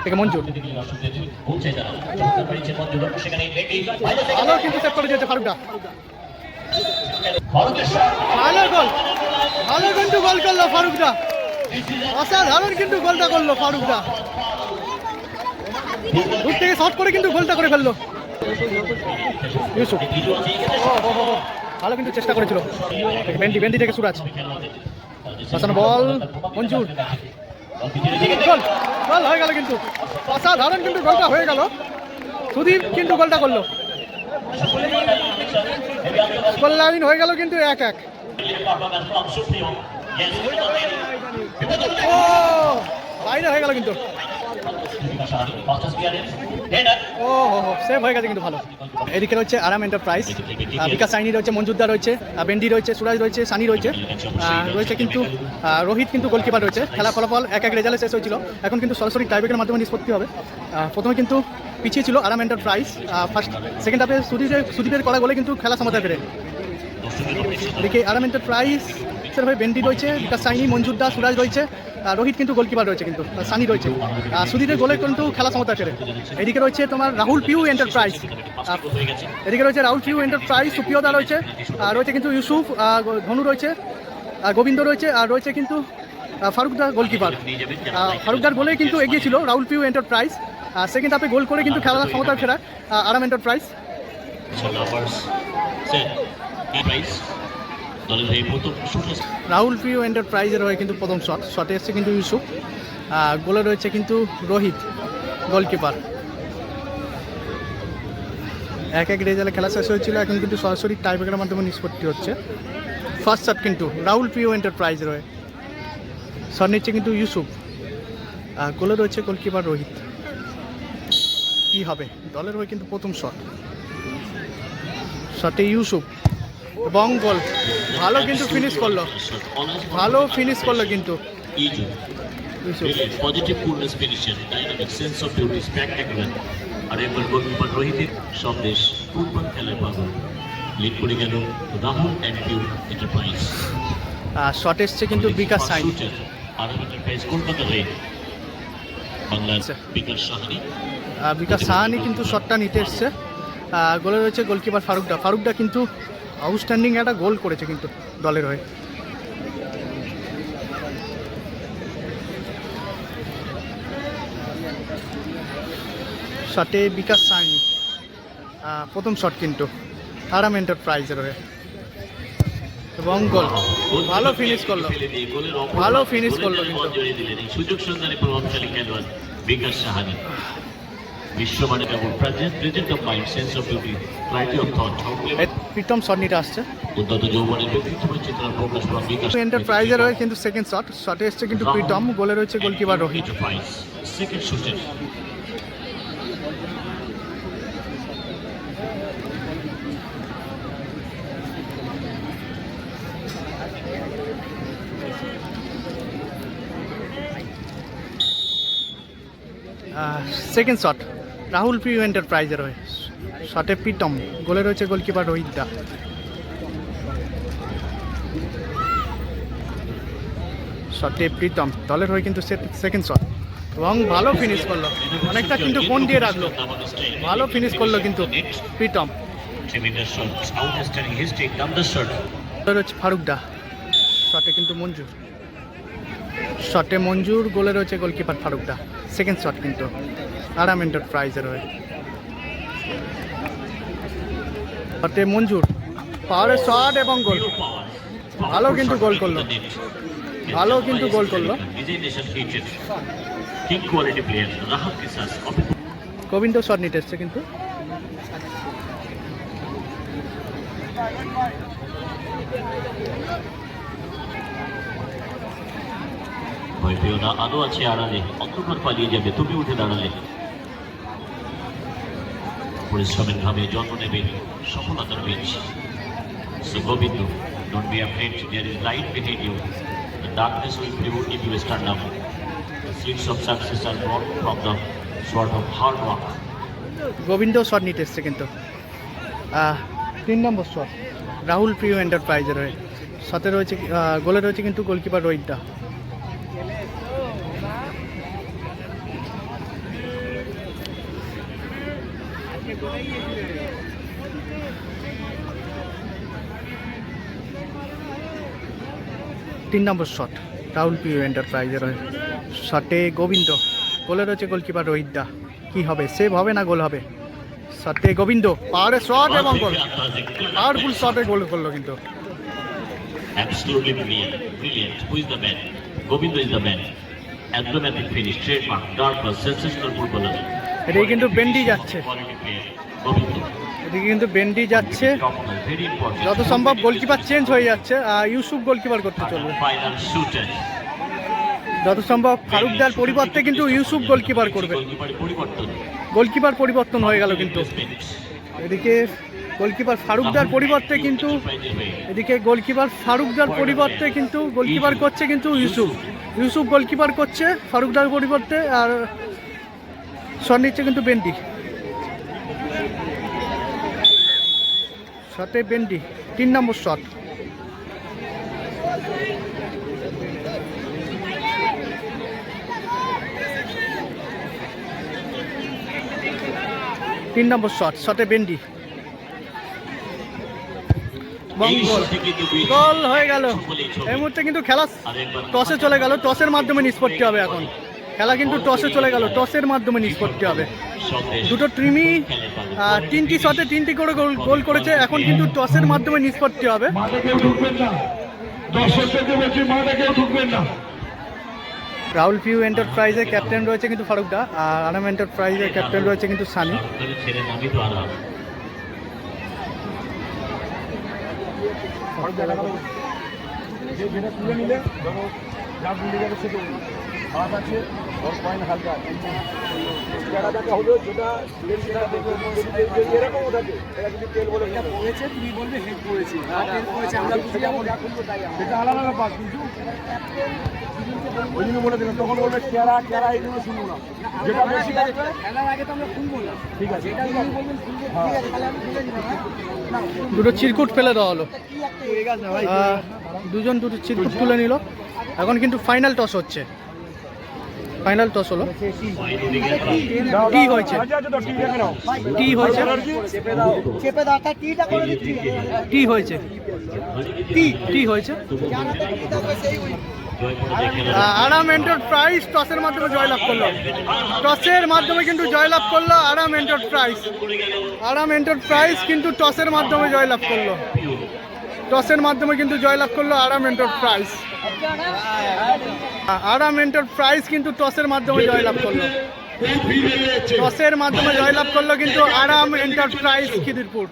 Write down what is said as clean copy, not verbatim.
থেকে মঞ্জুর, ভালো কিন্তু সেভ করে দিয়েছে ফারুকদা। ভালো গোল, ভালো কিন্তু গোল করলো ফারুকদা, অসাধারণ কিন্তু গোলটা করলো ফারুকদা, দূর থেকে শট করে কিন্তু গোলটা করে ফেললো ইউসুফ। ভালো কিন্তু চেষ্টা করেছিল বেন্ডি থেকে সুরাজ, বাসানো বল মঞ্জুর, গোল গোল হয়ে গেল কিন্তু, অসাধারণ কিন্তু গোলটা হয়ে গেল। সুদীপ কিন্তু গোলটা করলো, গোল লাইন হয়ে গেল কিন্তু 1-1। ও বাইরে হয়ে গেল কিন্তু, ও হো সেভ হয়ে গেছে কিন্তু ভালো। এদিকে রয়েছে আরাম এন্টারপ্রাইজ, বিকাশ সাইনি রয়েছে, মঞ্জুরদা রয়েছে, বেন্ডি রয়েছে, সুরাজ রয়েছে, সানি রয়েছে, রয়েছে কিন্তু রোহিত কিন্তু গোলকিপার রয়েছে। খেলা ফলাফল 1-1 রেজাল্টে শেষ হয়েছিল। এখন কিন্তু সরাসরি টাইব্রেকের মাধ্যমে নিষ্পত্তি হবে। প্রথমে কিন্তু পিছিয়ে ছিল আরাম এন্টারপ্রাইজ, সেকেন্ড হাফে সুদীপের করা গোলে কিন্তু খেলা সমতায় ফেরে। এদিকে আরাম এন্টারপ্রাইজ হয়ে বেন্ডি রয়েছে, বিকাশ সাইনি, মঞ্জুরদা, সুরাজ রয়েছে, রোহিত কিন্তু গোলকিপার রয়েছে, কিন্তু সানি রয়েছে, সুদীপের গোলে কিন্তু খেলা সমতা ফেরে। এদিকে রয়েছে তোমার রাহুল পিউ এন্টারপ্রাইজ, এদিকে রয়েছে রাহুল পিউ এন্টারপ্রাইজ, সুপ্রিয়দা রয়েছে, রয়েছে কিন্তু ইউসুফ, ধনু রয়েছে, গোবিন্দ রয়েছে, আর রয়েছে কিন্তু ফারুকদা গোলকিপার। ফারুকদার গোলে কিন্তু এগিয়েছিল রাহুল পিউ এন্টারপ্রাইজ, সেকেন্ড হাফে গোল করে কিন্তু খেলা সমতা ফেরা আরাম এন্টারপ্রাইজ। রাহুল পিউ এন্টারপ্রাইজের হয়ে কিন্তু প্রথম শটে এসছে কিন্তু ইউসুফ, গোলে রয়েছে কিন্তু রোহিত গোলকিপার। 1-1 রেজাল্টে খেলা শেষ হয়েছিল। এখন কিন্তু সরাসরি টাইব্রেকের মাধ্যমে নিষ্পত্তি হচ্ছে। ফার্স্ট শট কিন্তু রাহুল পিউ এন্টারপ্রাইজের হয়ে, শট নিচ্ছে কিন্তু ইউসুফ, গোলে রয়েছে গোলকিপার রোহিত। কি হবে দলের হয়ে কিন্তু প্রথম শটে ইউসুফ এবং গোল, ভালো কিন্তু ফিনিশ করলো, ভালো ফিনিশ করলো কিন্তু positive coolness finisher, dynamic sense of beauty, spectacular. আর একবার গোলকিপার রোহিতের সন্দেশ, ফুটবল খেলার পাগল, লিড করে গেল Rahul and Piu enterprise. Shot এসছে কিন্তু বিকাশ সাইনি, আরাম এন্টারপ্রাইজ কলকাতা হয়ে বাংলার বিকাশ সাহানি, বিকাশ সাহানি কিন্তু শটটা নিতে এসছে। গোলে রয়েছে গোলকিপার ফারুকদা কিন্তু আউটস্ট্যান্ডিং একটা গোল করেছে কিন্তু দলের হয়ে। শটে বিকাশ সাইনি, প্রথম শট কিন্তু আরাম এন্টারপ্রাইজের হয়ে এবং গোল, ভালো ফিনিশ করলো, ভালো ফিনিশ করলো কিন্তু সুযোগ সন্ধানী প্রভাবশালী খেলোয়াড় বিকাশ সাহানি। বিশ্বমানের এবং presence of mind, sense of beauty, clarity of thought, Pritam shot নিতে আসছে। উদ্যত যৌবনের ব্যক্তিত্বের চিত্রণ প্রকাশ পাওয়া বিকাশ এন্টারপ্রাইজের হয়ে কিন্তু সেকেন্ড শটে এসছে কিন্তু প্রীতম, গোলে রয়েছে গোলকিপার রোহিত। সেকেন্ড শটে সেকেন্ড শট রাহুল পিউ এন্টারপ্রাইজের হয়ে, শটে প্রীতম, গোলে রয়েছে গোলকিপার রোহিতদা। শটে প্রীতম, দলের হয়ে কিন্তু সেকেন্ড শট এবং ভালো ফিনিশ করলো, অনেকটা কিন্তু ফোন দিয়ে রাখলো, ভালো ফিনিশ করলো কিন্তু প্রীতম। রয়েছে ফারুকদা, শটে কিন্তু মঞ্জুর, গোলে রয়েছে গোলকিপার ফারুকদা। সেকেন্ড শট কিন্তু আরাম এন্টারপ্রাইজের হয়ে, শটে মঞ্জুর, পাওয়ারের শট এবং গোল, ভালো কিন্তু গোল করলো, ভালো কিন্তু গোল করলো। গোবিন্দ শট নিতে এসছে কিন্তু ভয় পেও না, আলো আছে আড়ালে, অন্ধকার পালিয়ে যাবে তুমি উঠে দাঁড়ালে। পরিশ্রমের ঘামে জন্ম নেবে সফলতার বীজ। So Govindu, don't be afraid, there is light behind you. The darkness will prevail if you stand up. The seeds of success are born from the sort of hard work. Gobinda shot নিতে এসছে কিন্তু 3 নম্বর shot Rahul Piu এন্টারপ্রাইজের হয়ে, সাথে রয়েছে গোলে রয়েছে কিন্তু গোলকিপার রোহিতদা। তিন নম্বর শট রাহুল পিউ এন্টারপ্রাইজের শটে গোবিন্দ, গোলে রয়েছে গোলকিপার রোহিত দা। কি হবে, সেভ হবে না গোল হবে? শটে গোবিন্দ, পাওয়ারের শট এবং গোল, পাওয়ারফুল শটে গোল করলো কিন্তু। Absolutely brilliant, brilliant. Who is the man? Govinda is the man. Emblematic finish, trademark, dark, sensational footballer. এদিকে কিন্তু বেন্ডি যাচ্ছে, Quality player, Govinda. এদিকে কিন্তু বেন্ডি যাচ্ছে, Very important. যত সম্ভব গোলকিপার চেঞ্জ হয়ে যাচ্ছে, ইউসুফ গোলকিপার করতে চলবে। Final shooter. যত সম্ভব ফারুকদার পরিবর্তে কিন্তু ইউসুফ গোলকিপার করবে। গোলকিপার পরিবর্তন। গোলকিপার পরিবর্তন হয়ে গেল কিন্তু। এদিকে গোলকিপার ফারুকদার পরিবর্তে কিন্তু, এদিকে গোলকিপার ফারুকদার পরিবর্তে কিন্তু গোলকিপার করছে কিন্তু ইউসুফ, ইউসুফ গোলকিপার করছে ফারুকদার পরিবর্তে। আর শট নিচ্ছে কিন্তু বেন্ডি, শটে বেন্ডি 3 নম্বর শট। তিন নম্বর শট, শটে বেন্ডি, গোল হয়ে গেল। এই মুহূর্তে কিন্তু খেলা টসে চলে গেল, টসের মাধ্যমে নিষ্পত্তি হবে এখন। খেলা কিন্তু টসে চলে গেল, টসের মাধ্যমে নিষ্পত্তি হবে। দুটো টিমই 3টি শটে 3টি করে গোল করেছে, এখন কিন্তু টসের মাধ্যমে নিষ্পত্তি হবে। রাহুল পিউ এন্টারপ্রাইজের ক্যাপ্টেন রয়েছে কিন্তু ফারুকদা, আর আরাম এন্টারপ্রাইজের ক্যাপ্টেন রয়েছে কিন্তু সানি। ওই জন্য বলে দিলাম, তখন বলবে কেরা কেরা এইগুলো শুনবো না, যেটা বেশি খেলার আগে তো আমরা শুনবো না। ঠিক আছে, দুটো চিরকুট ফেলে দেওয়া হলো, দুজন দুটো চিরকুট তুলে নিল। এখন কিন্তু ফাইনাল টস হচ্ছে, ফাইনাল টস হলো। টি হয়েছে, টি হয়েছে, টি হয়েছে, টি হয়েছে। আরাম এন্টারপ্রাইজ টসের মাধ্যমে জয়লাভ করলো, টসের মাধ্যমে কিন্তু জয়লাভ করলো আরাম এন্টারপ্রাইজ। আরাম এন্টারপ্রাইজ কিন্তু টসের মাধ্যমে জয়লাভ করলো, টসের মাধ্যমে কিন্তু জয়লাভ করলো আরাম এন্টারপ্রাইজ। আরাম এন্টারপ্রাইজ কিন্তু টসের মাধ্যমে জয়লাভ করলো, টসের মাধ্যমে জয়লাভ করলো কিন্তু আরাম এন্টারপ্রাইজ খিদিরপুর।